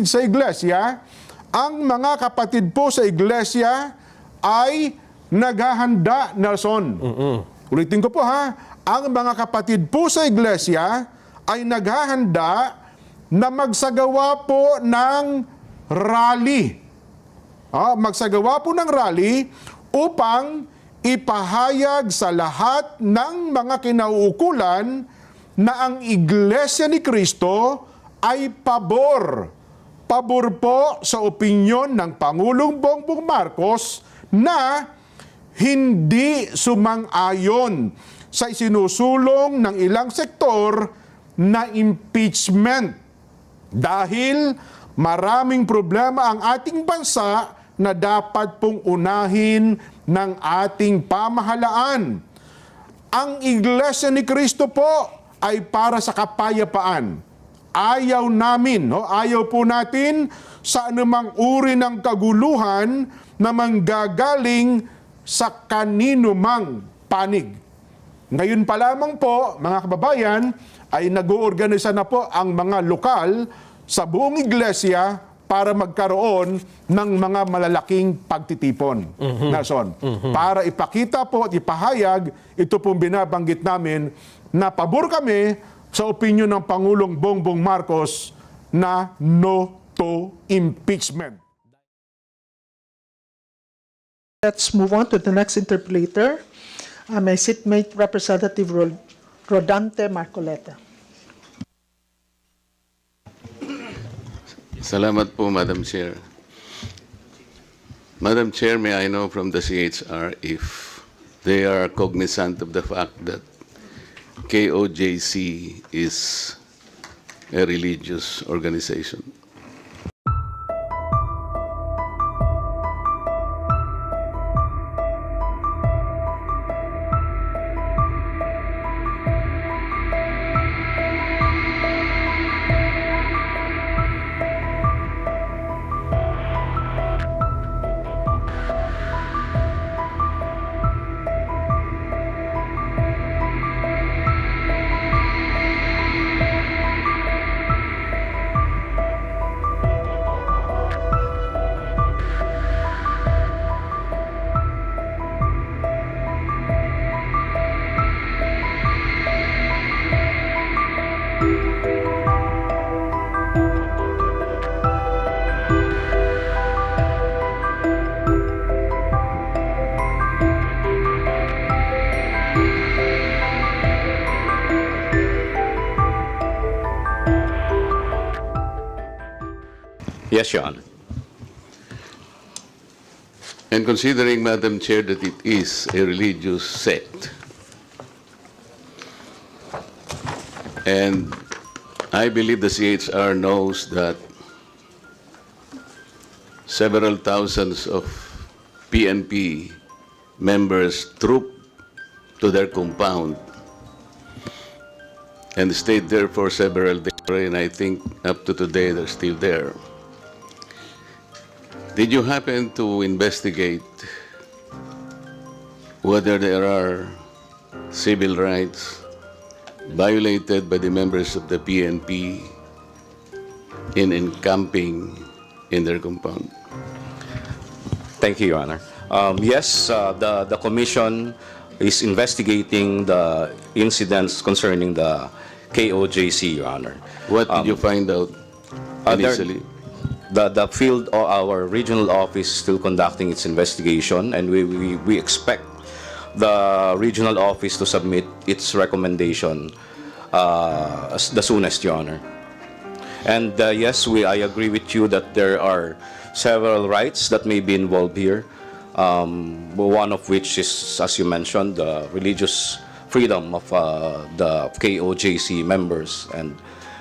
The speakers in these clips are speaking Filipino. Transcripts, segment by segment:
Sa iglesia, ang mga kapatid po sa iglesia ay naghahanda, Nelson. Ulitin ko po ha, ang mga kapatid po sa iglesia ay naghahanda na magsagawa po ng rally. Magsagawa po ng rally upang ipahayag sa lahat ng mga kinauukulan na ang iglesia ni Kristo ay pabor po sa opinyon ng Pangulong Bongbong Marcos na hindi sumang-ayon sa isinusulong ng ilang sektor na impeachment dahil maraming problema ang ating bansa na dapat pong unahin ng ating pamahalaan. Ang Iglesia ni Cristo po ay para sa kapayapaan. Ayaw namin, ayaw po natin sa anumang uri ng kaguluhan na manggagaling sa kanino mang panig. Ngayon pa lamang po, mga kababayan, ay nag-oorganisa na po ang mga lokal sa buong iglesia para magkaroon ng mga malalaking pagtitipon. Nelson, para ipakita po at ipahayag, ito pong binabanggit namin na pabor kami sa opinyon ng Pangulong Bongbong Marcos na no to impeachment. Let's move on to the next interpolator. My seatmate, Representative Rodante Marcoleta. Salamat po, Madam Chair. Madam Chair, may I know from the CHR if they are cognizant of the fact that KOJC is a religious organization? Yes, Your Honor. And considering, Madam Chair, that it is a religious sect, and I believe the CHR knows that several thousands of PNP members trooped to their compound and stayed there for several days, and I think up to today they're still there. Did you happen to investigate whether there are civil rights violated by the members of the PNP in encamping in their compound? Thank you, Your Honor. Yes, the Commission is investigating the incidents concerning the KOJC, Your Honor. What did you find out initially? The field or our regional office is still conducting its investigation, and we expect the regional office to submit its recommendation the soonest, Your Honor. And yes, I agree with you that there are several rights that may be involved here. One of which is, as you mentioned, the religious freedom of the KOJC members, and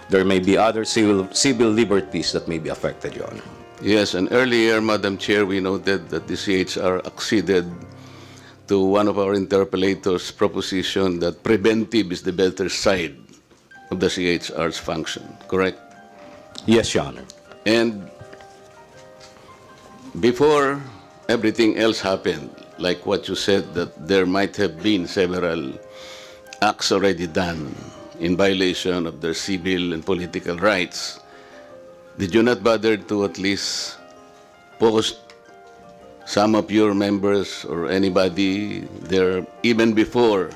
there may be other civil liberties that may be affected, Your Honor. Yes, and earlier, Madam Chair, we noted that the CHR acceded to one of our interpellators' proposition that preventive is the better side of the CHR's function, correct? Yes, Your Honor. And before everything else happened, like what you said, that there might have been several acts already done in violation of their civil and political rights, did you not bother to at least post some of your members or anybody there even before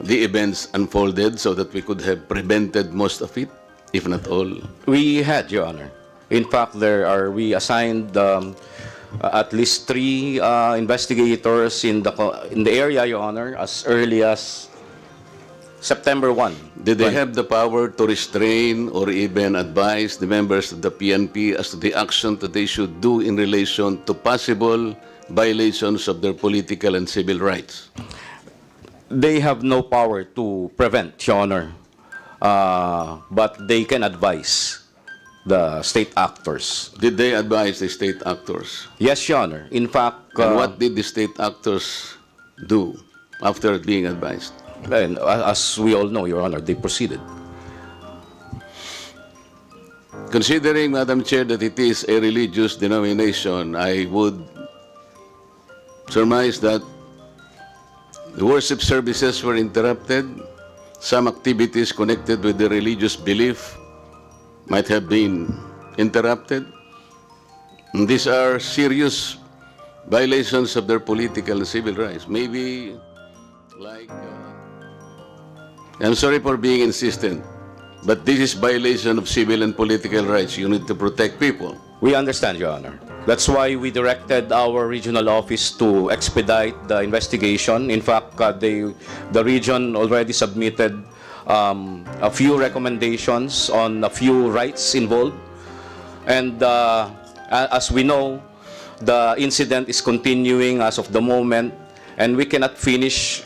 the events unfolded so that we could have prevented most of it, if not all? We had, Your Honor. In fact, we assigned at least 3 investigators in the area, Your Honor, as early as September 1. Did they have the power to restrain or even advise the members of the PNP as to the action that they should do in relation to possible violations of their political and civil rights? They have no power to prevent, Your Honor, but they can advise the state actors. Did they advise the state actors? Yes, Your Honor. In fact, And what did the state actors do after being advised? and as we all know, Your Honor, they proceeded. Considering, Madam Chair, that it is a religious denomination, I would surmise that the worship services were interrupted. Some activities connected with the religious belief might have been interrupted. And these are serious violations of their political and civil rights. Maybe like, I'm sorry for being insistent, but this is violation of civil and political rights. You need to protect people. We understand, Your Honor. That's why we directed our regional office to expedite the investigation. In fact, the region already submitted a few recommendations on a few rights involved. And as we know, the incident is continuing as of the moment, and we cannot finish.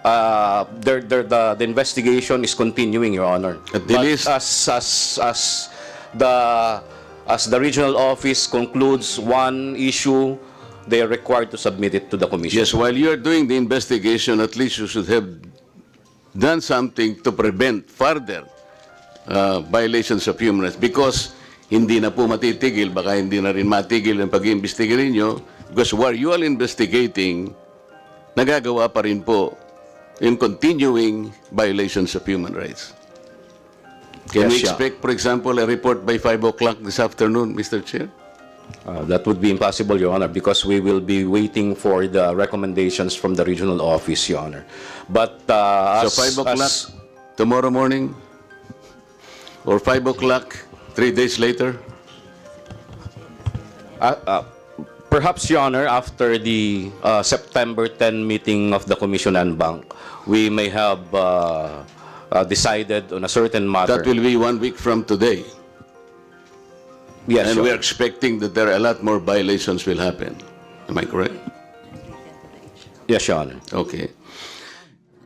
The investigation is continuing, Your Honor. At the But least- as the regional office concludes one issue, they are required to submit it to the commission. Yes, while you are doing the investigation, at least you should have done something to prevent further violations of human rights. Because hindi na po matitigil, baka hindi na rin matigil ang pag-iimbestiga ninyo. Because while you are investigating, nagagawa pa rin po yung continuing violations of human rights. Can we Yes, yeah. expect, for example, a report by 5 o'clock this afternoon, Mr. Chair? That would be impossible, Your Honor, because we will be waiting for the recommendations from the regional office, Your Honor. But So 5 o'clock tomorrow morning? Or 5 o'clock 3 days later? Perhaps, Your Honor, after the September 10 meeting of the Commission and Bank, we may have decided on a certain matter. That will be 1 week from today. Yes, And Your we are Honor. expecting that there are a lot more violations will happen. Am I correct? Yes, Your Honor. Okay.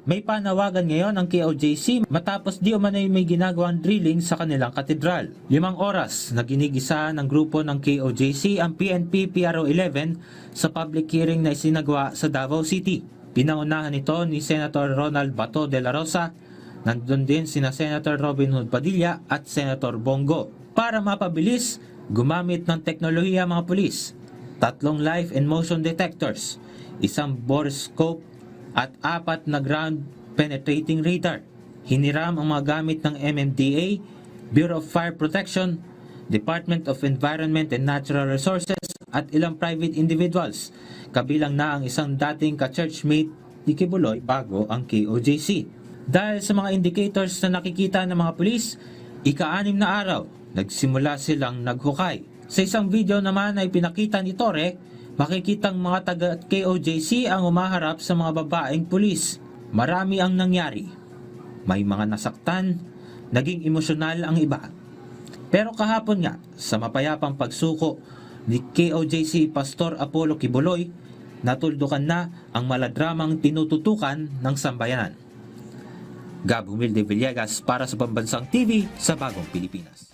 May panawagan ngayon ang KOJC matapos di umano'y may ginagawang drilling sa kanilang katedral. 5 oras na ginigisa ng grupo ng KOJC ang PNP PRO 11 sa public hearing na isinagawa sa Davao City. Pinangunahan ito ni Senator Ronald Bato de la Rosa. Nandun din sina Senator Robin Hood Padilla at Senator Bongo. Para mapabilis, gumamit ng teknolohiya mga pulis. 3 live and motion detectors, 1 borescope at 4 na ground penetrating radar. Hiniram ang mga gamit ng MMDA, Bureau of Fire Protection, Department of Environment and Natural Resources at ilang private individuals. Kabilang na ang isang dating ka-churchmate ni Kibuloy bago ang KOJC. Dahil sa mga indicators na nakikita ng mga pulis, ika-6 na araw, nagsimula silang naghukay. Sa isang video naman ay pinakita ni Torre, makikitang mga taga-KOJC ang umaharap sa mga babaeng pulis. Marami ang nangyari. May mga nasaktan, naging emosyonal ang iba. Pero kahapon nga, sa mapayapang pagsuko ni KOJC Pastor Apollo Kibuloy, natuldukan na ang maladramang tinututukan ng sambayanan. Gab Humilde Villegas para sa Pambansang TV sa Bagong Pilipinas.